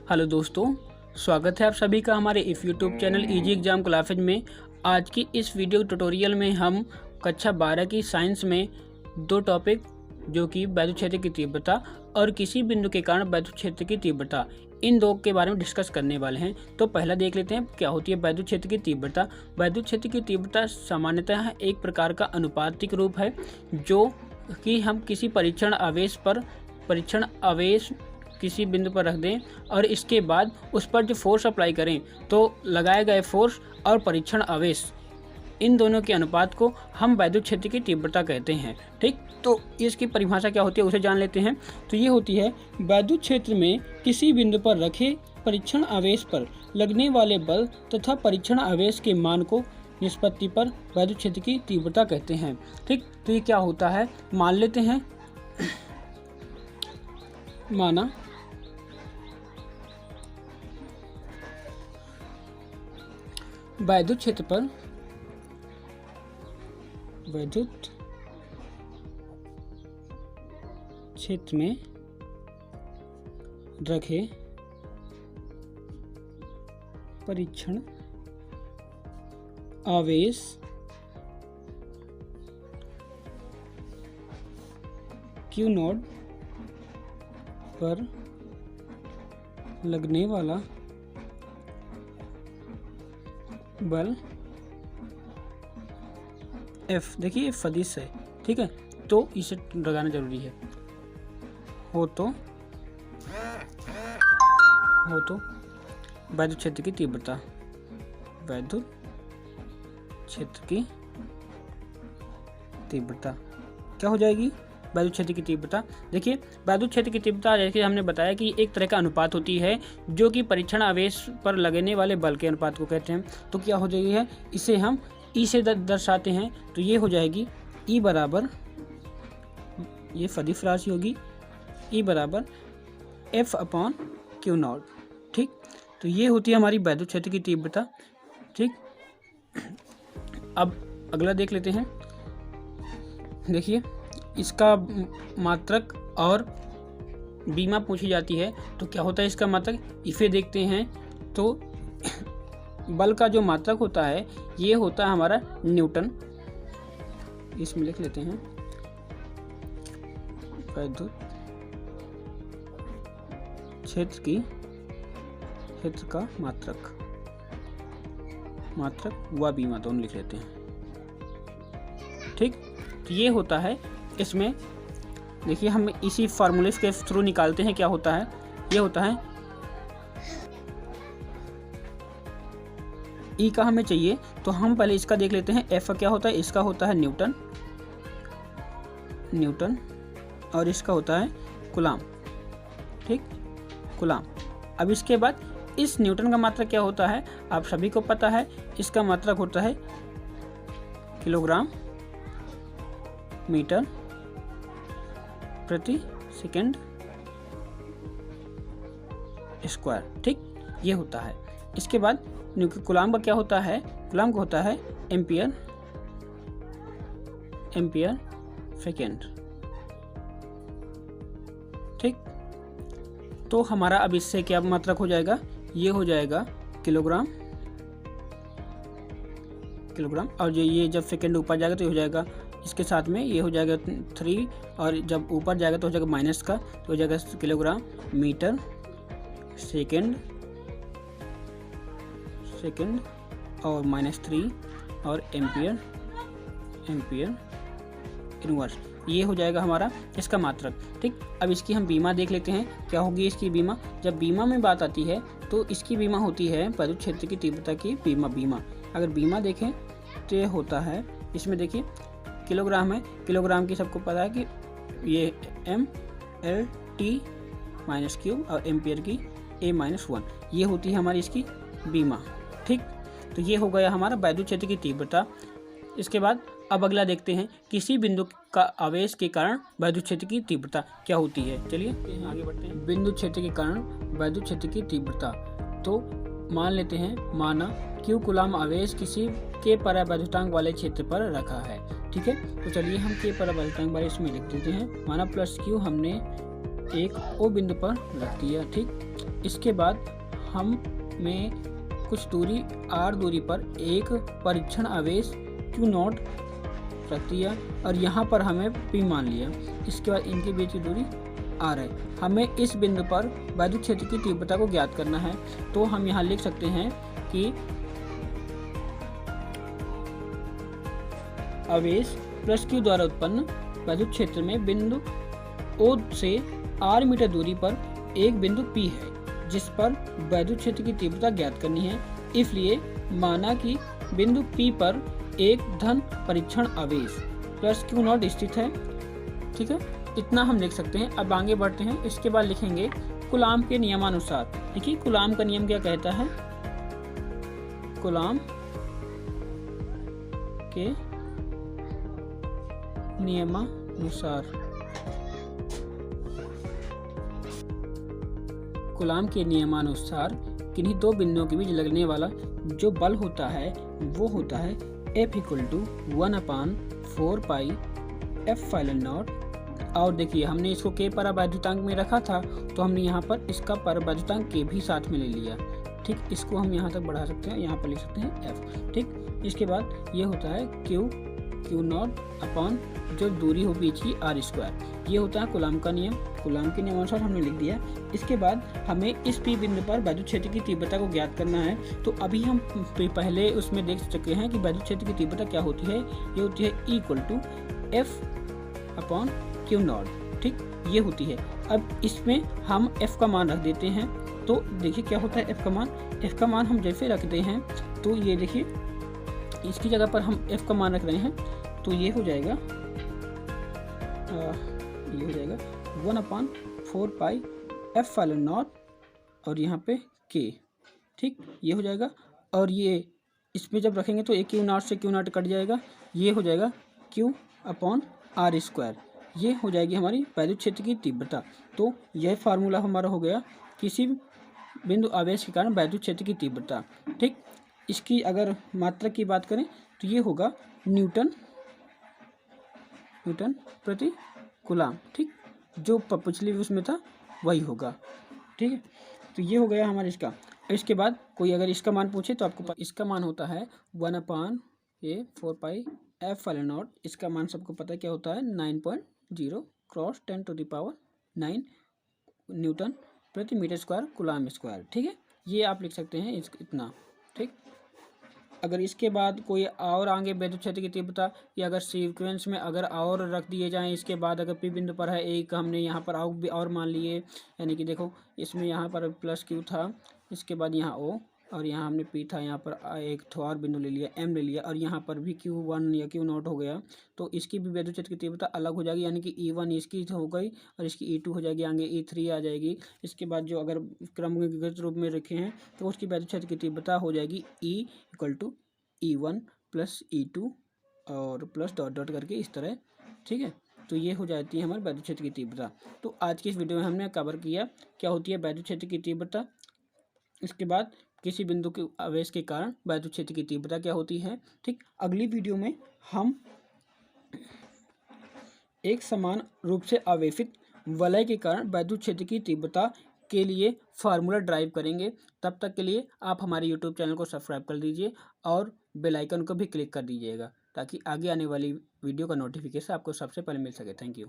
Hello दोस्तों, स्वागत है आप सभी का हमारे इस YouTube channel easy exam classes में। आज की इस वीडियो ट्यूटोरियल में हम कक्षा 12 की साइंस में दो टॉपिक जो कि वैद्युत क्षेत्र की तीव्रता और किसी बिंदु के कारण वैद्युत क्षेत्र की तीव्रता, इन दो के बारे में डिस्कस करने वाले हैं। तो पहला देख लेते हैं क्या होती है वैद्युत क्षेत्र की तीव्रता। वैद्युत क्षेत्र की तीव्रता सामान्यतः एक प्रकार का अनुपातिक रूप है जो कि हम किसी परीक्षण आवेश किसी बिंदु पर रख दें और इसके बाद उस पर जो फोर्स अप्लाई करें तो लगाए गए फोर्स और परीक्षण आवेश, इन दोनों के अनुपात को हम वैद्युत क्षेत्र की तीव्रता कहते हैं। ठीक, तो इसकी परिभाषा क्या होती है उसे जान लेते हैं। तो ये होती है वैद्युत क्षेत्र में किसी बिंदु पर रखे परीक्षण आवेश पर लगने वाले बल तथा परीक्षण आवेश के मान को निष्पत्ति पर वैद्युत क्षेत्र की तीव्रता कहते हैं। ठीक, तो ये क्या होता है मान लेते हैं। माना वैद्युत क्षेत्र पर वैद्युत क्षेत्र में रखे परीक्षण आवेश Q0 पर लगने वाला बल F, देखिए सदिश है, ठीक है, तो इसे लगाना जरूरी है। हो तो वैद्युत क्षेत्र की तीव्रता, वैद्युत क्षेत्र की तीव्रता क्या हो जाएगी वैद्युत क्षेत्र की तीव्रता। देखिए वैद्युत क्षेत्र की तीव्रता जैसे हमने बताया कि एक तरह का अनुपात होती है जो कि परीक्षण आवेश पर लगने वाले बल के अनुपात को कहते हैं। तो क्या हो जाएगी है, इसे हम ई से दर्शाते हैं। तो ये हो जाएगी ई बराबर, ये सदिश राशि होगी, ई बराबर F अपॉन Q0। ठीक, तो ये होती है हमारी वैद्युत क्षेत्र की तीव्रता। ठीक, अब अगला देख लेते हैं। देखिए इसका मात्रक और बीमा पूछी जाती है तो क्या होता है इसका मात्रक, इसे देखते हैं तो बल का जो मात्रक होता है ये होता है हमारा न्यूटन। इसमें लिख लेते हैं वैद्युत क्षेत्र का मात्रक व बीमा दोनों लिख लेते हैं। ठीक, तो ये होता है इसमें। देखिए हम इसी फार्मूले के थ्रू निकालते हैं क्या होता है। ये होता है ई का हमें चाहिए तो हम पहले इसका देख लेते हैं। एफ क्या होता है, इसका होता है न्यूटन और इसका होता है कूलाम। ठीक, कूलाम। अब इसके बाद इस न्यूटन का मात्रक क्या होता है आप सभी को पता है, इसका मात्रक होता है किलोग्राम मीटर प्रति सेकंड स्क्वायर। ठीक, ये होता है। इसके बाद कूलाम का क्या होता है, कूलाम का होता है एम्पियर सेकंड। ठीक, तो हमारा अब इससे क्या मात्रक हो जाएगा, ये हो जाएगा किलोग्राम और ये जब सेकंड ऊपर जाएगा तो ये हो जाएगा इसके साथ में ये हो जाएगा 3 और जब ऊपर जाएगा तो हो जाएगा माइनस का, तो हो जाएगा किलोग्राम मीटर सेकंड और -3 और एम्पियर इनवर्स, ये हो जाएगा हमारा इसका मात्रक। ठीक, अब इसकी हम बीमा देख लेते हैं क्या होगी इसकी बीमा। जब बीमा में बात आती है तो इसकी बीमा होती है वैद्युत क्षेत्र की तीव्रता की बीमा। अगर बीमा देखें तो ये होता है, इसमें देखिए किलोग्राम है, किलोग्राम की सबको पता है कि ये M/L/T-Q और एम्पियर की A-1, ये होती है हमारी इसकी बीमा। ठीक, तो ये हो गया हमारा वैद्युत क्षेत्र की तीव्रता। इसके बाद अब अगला देखते हैं किसी बिंदु का आवेश के कारण वैद्युत क्षेत्र की तीव्रता क्या होती है। चलिए आगे बढ़ते हैं। बिंदु क्षेत्र के कारण वैद्युत क्षेत्र की तीव्रता, तो मान लेते हैं माना Q कूलाम आवेश किसी के परावैद्युतांक वाले क्षेत्र पर रखा है। ठीक है, तो चलिए हम के परावैद्युतांक वाले इसमें लिख देते हैं। माना +Q हमने एक O बिंदु पर रख दिया। ठीक, इसके बाद हमने कुछ दूरी R दूरी पर एक परीक्षण आवेश Q0 रख दिया और यहाँ पर हमें P मान लिया। इसके बाद इनके बीच की दूरी R है। हमें इस बिंदु पर वैद्युत क्षेत्र की तीव्रता को ज्ञात करना है, तो हम यहाँ लिख सकते हैं कि आवेश प्लस Q द्वारा उत्पन्न वैद्युत क्षेत्र में बिंदु O से R मीटर दूरी पर एक बिंदु P है जिस पर वैद्युत क्षेत्र की तीव्रता ज्ञात करनी है। इसलिए माना कि बिंदु P पर एक धन परीक्षण आवेश प्लस Q0 स्थित है। ठीक है, इतना हम लिख सकते हैं। अब आगे बढ़ते हैं। इसके बाद लिखेंगे कूलाम के नियमानुसार। देखिए कूलाम का नियम क्या कहता है। कूलाम के नियमानुसार, कूलाम के नियमानुसार किन्हीं दो बिंदुओं के बीच लगने वाला जो बल होता है वो होता है F = 1/4 पाई F∠0। और देखिए हमने इसको K परावैद्युतांक में रखा था, तो हमने यहाँ पर इसका परावैद्युतांक K भी साथ में ले लिया। ठीक, इसको हम यहाँ तक बढ़ा सकते हैं, यहाँ पर लिख सकते हैं F। ठीक, इसके बाद ये होता है Q0 अपॉन जो दूरी हो बीच की R²। ये होता है कूलाम का नियम। कूलाम के नियमानुसार हमने लिख दिया। इसके बाद हमें इस P बिंदु पर वैद्युत क्षेत्र की तीव्रता को ज्ञात करना है। तो अभी हम पहले उसमें देख चुके हैं कि वैद्युत क्षेत्र की तीव्रता क्या होती है। ये होती है E = F/Q0। ठीक, ये होती है। अब इसमें हम F का मान रख देते हैं। तो देखिए क्या होता है F का मान। F का मान हम जैसे रखते हैं तो ये देखिए इसकी जगह पर हम F का मान रख रहे हैं, तो ये हो जाएगा 1/4 पाई F∠0 और यहाँ पे K। ठीक, ये हो जाएगा। और ये इसमें जब रखेंगे तो Q0 से Q0 कट जाएगा, ये हो जाएगा Q/R²। ये हो जाएगी हमारी वैद्युत क्षेत्र की तीव्रता। तो यह फार्मूला हमारा हो गया किसी बिंदु आवेश के कारण वैद्युत क्षेत्र की तीव्रता। ठीक, इसकी अगर मात्रा की बात करें तो ये होगा न्यूटन प्रति कूलाम। ठीक, जो पिछली उसमें था वही होगा। ठीक है, तो ये हो गया हमारा इसका। इसके बाद कोई अगर इसका मान पूछे तो आपको इसका मान होता है 1/4 पाई F∠0। इसका मान सबको पता है क्या होता है, 9.0 × 10⁹ न्यूटन प्रति मीटर स्क्वायर कूलाम स्क्वायर। ठीक है, ये आप लिख सकते हैं इतना। ठीक, अगर इसके बाद कोई और आगे वैद्युत क्षेत्र की तीव्रता या अगर सीक्वेंस में अगर और रख दिए जाएं, इसके बाद अगर P बिंदु पर है एक, हमने यहाँ पर और मान लिए, यानी कि देखो इसमें यहाँ पर प्लस Q था, इसके बाद यहाँ O और यहाँ हमने P था, यहाँ पर एक और बिंदु ले लिया M ले लिया और यहाँ पर भी Q1 या Q0 हो गया, तो इसकी भी वैद्युत क्षेत्र की तीव्रता अलग हो जाएगी। यानी कि E1 इसकी हो गई और इसकी E2 हो जाएगी, आगे E3 आ जाएगी। इसके बाद जो अगर क्रमगत रूप में रखे हैं तो उसकी वैद्युत क्षेत्र की तीव्रता हो जाएगी E = E1 + E2 और प्लस डॉट डॉट करके इस तरह। ठीक है, तो ये हो जाती है हमारी वैद्युत क्षेत्र की तीव्रता। तो आज की इस वीडियो में हमने कवर किया क्या होती है वैद्युत क्षेत्र की तीव्रता। इसके बाद किसी बिंदु के आवेश के कारण वैद्युत क्षेत्र की तीव्रता क्या होती है। ठीक, अगली वीडियो में हम एक समान रूप से आवेशित वलय के कारण वैद्युत क्षेत्र की तीव्रता के लिए फार्मूला ड्राइव करेंगे। तब तक के लिए आप हमारे यूट्यूब चैनल को सब्सक्राइब कर दीजिए और बेल आइकन को भी क्लिक कर दीजिएगा ताकि आगे आने वाली वीडियो का नोटिफिकेशन आपको सबसे पहले मिल सके। Thank you.